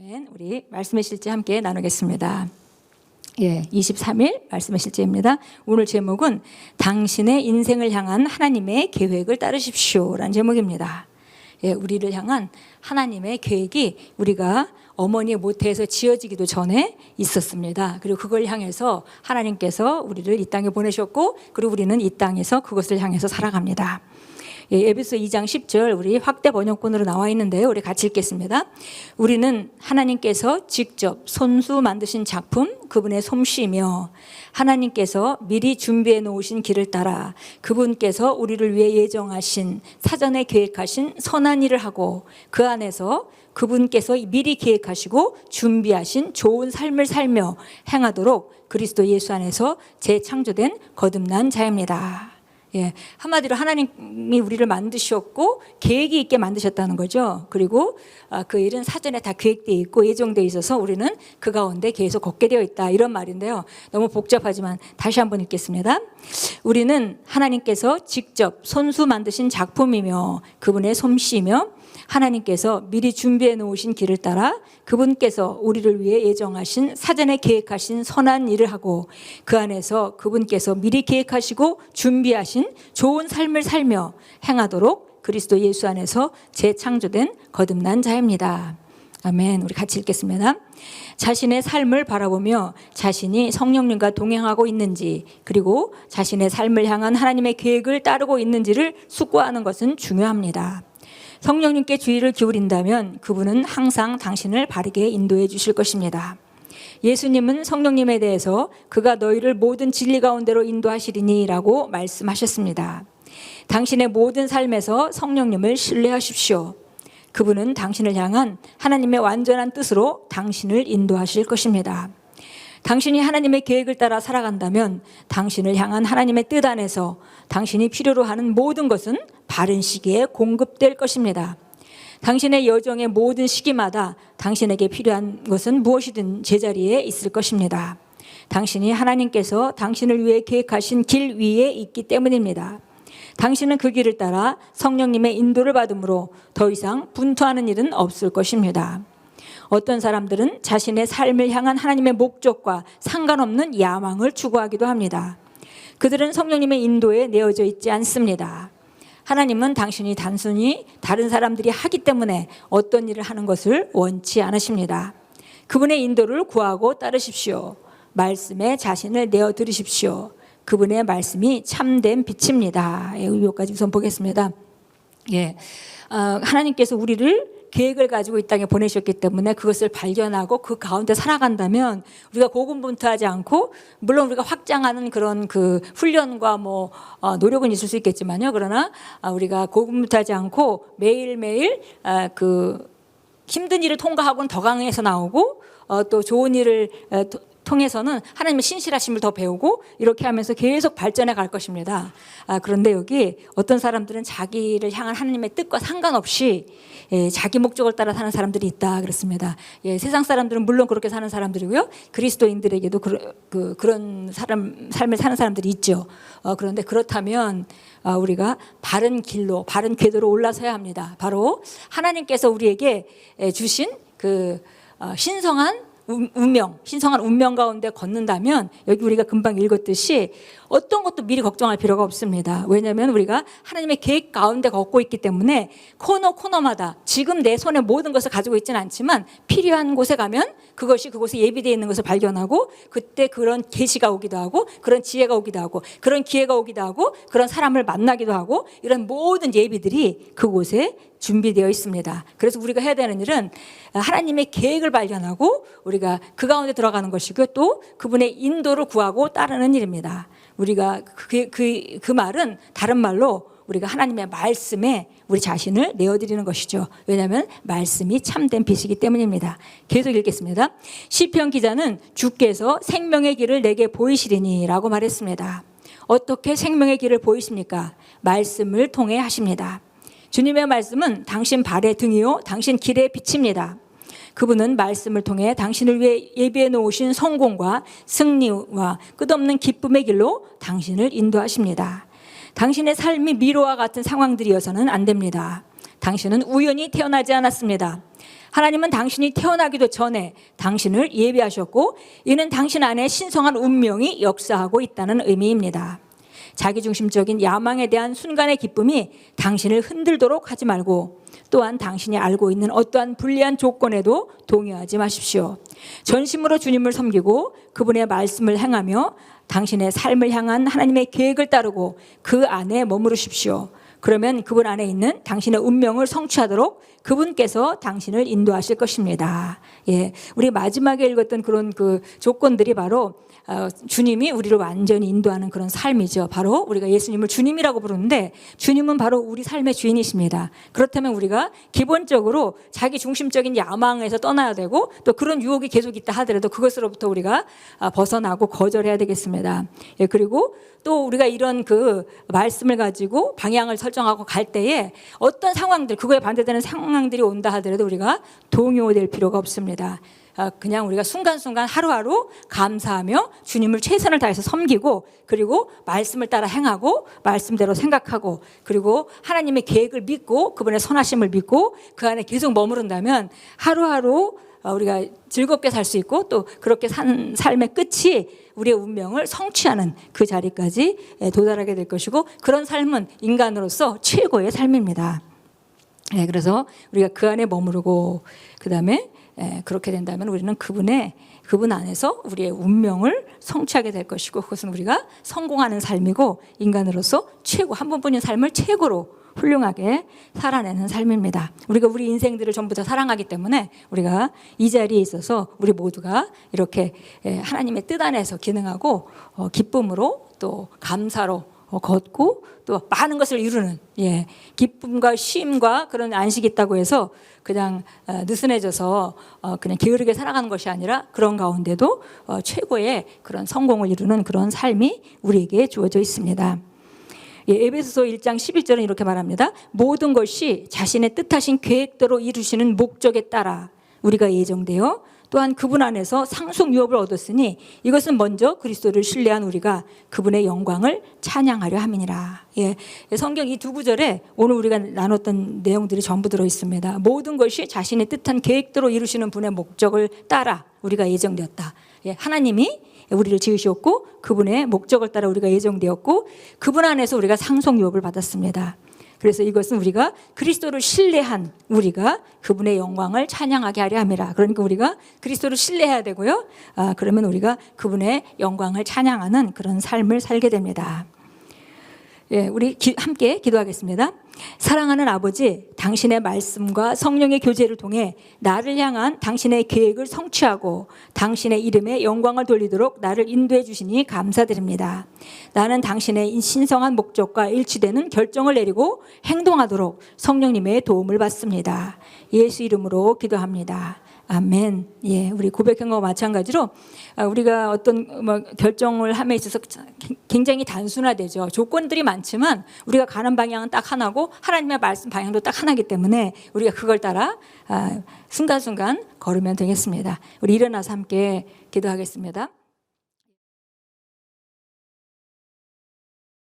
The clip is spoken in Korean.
아멘. 우리 말씀의 실제 함께 나누겠습니다. 23일 말씀의 실제입니다. 오늘 제목은 당신의 인생을 향한 하나님의 계획을 따르십시오라는 제목입니다. 우리를 향한 하나님의 계획이 우리가 어머니의 모태에서 지어지기도 전에 있었습니다. 그리고 그걸 향해서 하나님께서 우리를 이 땅에 보내셨고, 그리고 우리는 이 땅에서 그것을 향해서 살아갑니다. 에베소 2장 10절 우리 확대 번역본으로 나와 있는데요. 우리 같이 읽겠습니다. 우리는 하나님께서 직접 손수 만드신 작품, 그분의 솜씨이며 하나님께서 미리 준비해 놓으신 길을 따라 그분께서 우리를 위해 예정하신 사전에 계획하신 선한 일을 하고, 그 안에서 그분께서 미리 계획하시고 준비하신 좋은 삶을 살며 행하도록 그리스도 예수 안에서 재창조된 거듭난 자입니다. 한마디로 하나님이 우리를 만드셨고 계획이 있게 만드셨다는 거죠. 그리고 그 일은 사전에 다 계획되어 있고 예정되어 있어서 우리는 그 가운데 계속 걷게 되어 있다, 이런 말인데요. 너무 복잡하지만 다시 한번 읽겠습니다. 우리는 하나님께서 직접 손수 만드신 작품이며 그분의 솜씨이며 하나님께서 미리 준비해 놓으신 길을 따라 그분께서 우리를 위해 예정하신 사전에 계획하신 선한 일을 하고, 그 안에서 그분께서 미리 계획하시고 준비하신 좋은 삶을 살며 행하도록 그리스도 예수 안에서 재창조된 거듭난 자입니다. 아멘. 우리 같이 읽겠습니다. 자신의 삶을 바라보며 자신이 성령님과 동행하고 있는지, 그리고 자신의 삶을 향한 하나님의 계획을 따르고 있는지를 숙고하는 것은 중요합니다. 성령님께 주의를 기울인다면 그분은 항상 당신을 바르게 인도해 주실 것입니다. 예수님은 성령님에 대해서 그가 너희를 모든 진리 가운데로 인도하시리니 라고 말씀하셨습니다. 당신의 모든 삶에서 성령님을 신뢰하십시오. 그분은 당신을 향한 하나님의 완전한 뜻으로 당신을 인도하실 것입니다. 당신이 하나님의 계획을 따라 살아간다면 당신을 향한 하나님의 뜻 안에서 당신이 필요로 하는 모든 것은 바른 시기에 공급될 것입니다. 당신의 여정의 모든 시기마다 당신에게 필요한 것은 무엇이든 제자리에 있을 것입니다. 당신이 하나님께서 당신을 위해 계획하신 길 위에 있기 때문입니다. 당신은 그 길을 따라 성령님의 인도를 받음으로 더 이상 분투하는 일은 없을 것입니다. 어떤 사람들은 자신의 삶을 향한 하나님의 목적과 상관없는 야망을 추구하기도 합니다. 그들은 성령님의 인도에 내어져 있지 않습니다. 하나님은 당신이 단순히 다른 사람들이 하기 때문에 어떤 일을 하는 것을 원치 않으십니다. 그분의 인도를 구하고 따르십시오. 말씀에 자신을 내어드리십시오. 그분의 말씀이 참된 빛입니다. 여기까지 우선 보겠습니다. 하나님께서 우리를 계획을 가지고 이 땅에 보내셨기 때문에 그것을 발견하고 그 가운데 살아간다면 우리가 고군분투하지 않고, 물론 우리가 확장하는 그런 그 훈련과 노력은 있을 수 있겠지만요. 그러나 우리가 고군분투하지 않고 매일매일 그 힘든 일을 통과하고는 더 강해서 나오고, 또 좋은 일을 통해서는 하나님의 신실하심을 더 배우고, 이렇게 하면서 계속 발전해 갈 것입니다. 그런데 여기 어떤 사람들은 자기를 향한 하나님의 뜻과 상관없이 자기 목적을 따라 사는 사람들이 있다 그랬습니다. 세상 사람들은 물론 그렇게 사는 사람들이고요, 그리스도인들에게도 그런 삶을 사는 사람들이 있죠. 그런데 그렇다면 우리가 바른 길로, 바른 궤도로 올라서야 합니다. 바로 하나님께서 우리에게 주신 그 신성한 운명 가운데 걷는다면, 여기 우리가 금방 읽었듯이 어떤 것도 미리 걱정할 필요가 없습니다. 왜냐하면 우리가 하나님의 계획 가운데 걷고 있기 때문에 코너마다 지금 내 손에 모든 것을 가지고 있지는 않지만 필요한 곳에 가면 그것이 그곳에 예비되어 있는 것을 발견하고, 그때 그런 계시가 오기도 하고, 그런 지혜가 오기도 하고, 그런 기회가 오기도 하고, 그런 사람을 만나기도 하고, 이런 모든 예비들이 그곳에 준비되어 있습니다. 그래서 우리가 해야 되는 일은 하나님의 계획을 발견하고 우리가 그 가운데 들어가는 것이고, 또 그분의 인도를 구하고 따르는 일입니다. 우리가 그 말은 다른 말로 우리가 하나님의 말씀에 우리 자신을 내어드리는 것이죠. 왜냐하면 말씀이 참된 빛이기 때문입니다. 계속 읽겠습니다. 시편 기자는 주께서 생명의 길을 내게 보이시리니 라고 말했습니다. 어떻게 생명의 길을 보이십니까? 말씀을 통해 하십니다. 주님의 말씀은 당신 발의 등이요 당신 길의 빛입니다. 그분은 말씀을 통해 당신을 위해 예비해 놓으신 성공과 승리와 끝없는 기쁨의 길로 당신을 인도하십니다. 당신의 삶이 미로와 같은 상황들이어서는 안 됩니다. 당신은 우연히 태어나지 않았습니다. 하나님은 당신이 태어나기도 전에 당신을 예비하셨고 이는 당신 안에 신성한 운명이 역사하고 있다는 의미입니다. 자기중심적인 야망에 대한 순간의 기쁨이 당신을 흔들도록 하지 말고 또한 당신이 알고 있는 어떠한 불리한 조건에도 동요하지 마십시오. 전심으로 주님을 섬기고 그분의 말씀을 행하며 당신의 삶을 향한 하나님의 계획을 따르고 그 안에 머무르십시오. 그러면 그분 안에 있는 당신의 운명을 성취하도록 그분께서 당신을 인도하실 것입니다. 예, 우리 마지막에 읽었던 그런 그 조건들이 바로 주님이 우리를 완전히 인도하는 그런 삶이죠. 바로 우리가 예수님을 주님이라고 부르는데 주님은 바로 우리 삶의 주인이십니다. 그렇다면 우리가 기본적으로 자기 중심적인 야망에서 떠나야 되고 또 그런 유혹이 계속 있다 하더라도 그것으로부터 우리가 벗어나고 거절해야 되겠습니다. 예, 그리고 또 우리가 이런 그 말씀을 가지고 방향을 설정하고 갈 때에 어떤 상황들, 그거에 반대되는 상황들이 온다 하더라도 우리가 동요될 필요가 없습니다. 그냥 우리가 순간순간 하루하루 감사하며 주님을 최선을 다해서 섬기고 그리고 말씀을 따라 행하고 말씀대로 생각하고 그리고 하나님의 계획을 믿고 그분의 선하심을 믿고 그 안에 계속 머무른다면 하루하루 우리가 즐겁게 살 수 있고 또 그렇게 산 삶의 끝이 우리의 운명을 성취하는 그 자리까지 도달하게 될 것이고 그런 삶은 인간으로서 최고의 삶입니다. 그래서 우리가 그 안에 머무르고 그 다음에 그렇게 된다면 우리는 그분 안에서 우리의 운명을 성취하게 될 것이고 그것은 우리가 성공하는 삶이고 인간으로서 최고 한 번뿐인 삶을 최고로 훌륭하게 살아내는 삶입니다. 우리가 우리 인생들을 전부 다 사랑하기 때문에 우리가 이 자리에 있어서 우리 모두가 이렇게 하나님의 뜻 안에서 기능하고 기쁨으로 또 감사로 걷고 또 많은 것을 이루는 기쁨과 쉼과 그런 안식이 있다고 해서 그냥 느슨해져서 그냥 게으르게 살아가는 것이 아니라 그런 가운데도 최고의 그런 성공을 이루는 그런 삶이 우리에게 주어져 있습니다. 에베소서 1장 11절은 이렇게 말합니다. 모든 것이 자신의 뜻하신 계획대로 이루시는 목적에 따라 우리가 예정되어 또한 그분 안에서 상속 유업을 얻었으니 이것은 먼저 그리스도를 신뢰한 우리가 그분의 영광을 찬양하려 함이니라. 성경 이 두 구절에 오늘 우리가 나눴던 내용들이 전부 들어 있습니다. 모든 것이 자신의 뜻한 계획대로 이루시는 분의 목적을 따라 우리가 예정되었다. 하나님이 우리를 지으셨고 그분의 목적을 따라 우리가 예정되었고 그분 안에서 우리가 상속 유업을 받았습니다. 그래서 이것은 우리가 그리스도를 신뢰한 우리가 그분의 영광을 찬양하게 하려 함이라. 그러니까 우리가 그리스도를 신뢰해야 되고요. 그러면 우리가 그분의 영광을 찬양하는 그런 삶을 살게 됩니다. 우리 함께 기도하겠습니다. 사랑하는 아버지, 당신의 말씀과 성령의 교제를 통해 나를 향한 당신의 계획을 성취하고 당신의 이름에 영광을 돌리도록 나를 인도해 주시니 감사드립니다. 나는 당신의 신성한 목적과 일치되는 결정을 내리고 행동하도록 성령님의 도움을 받습니다. 예수 이름으로 기도합니다. 아멘. 우리 고백한 것과 마찬가지로 우리가 어떤 결정을 함에 있어서 굉장히 단순화되죠. 조건들이 많지만 우리가 가는 방향은 딱 하나고 하나님의 말씀 방향도 딱 하나이기 때문에 우리가 그걸 따라 순간순간 걸으면 되겠습니다. 우리 일어나서 함께 기도하겠습니다.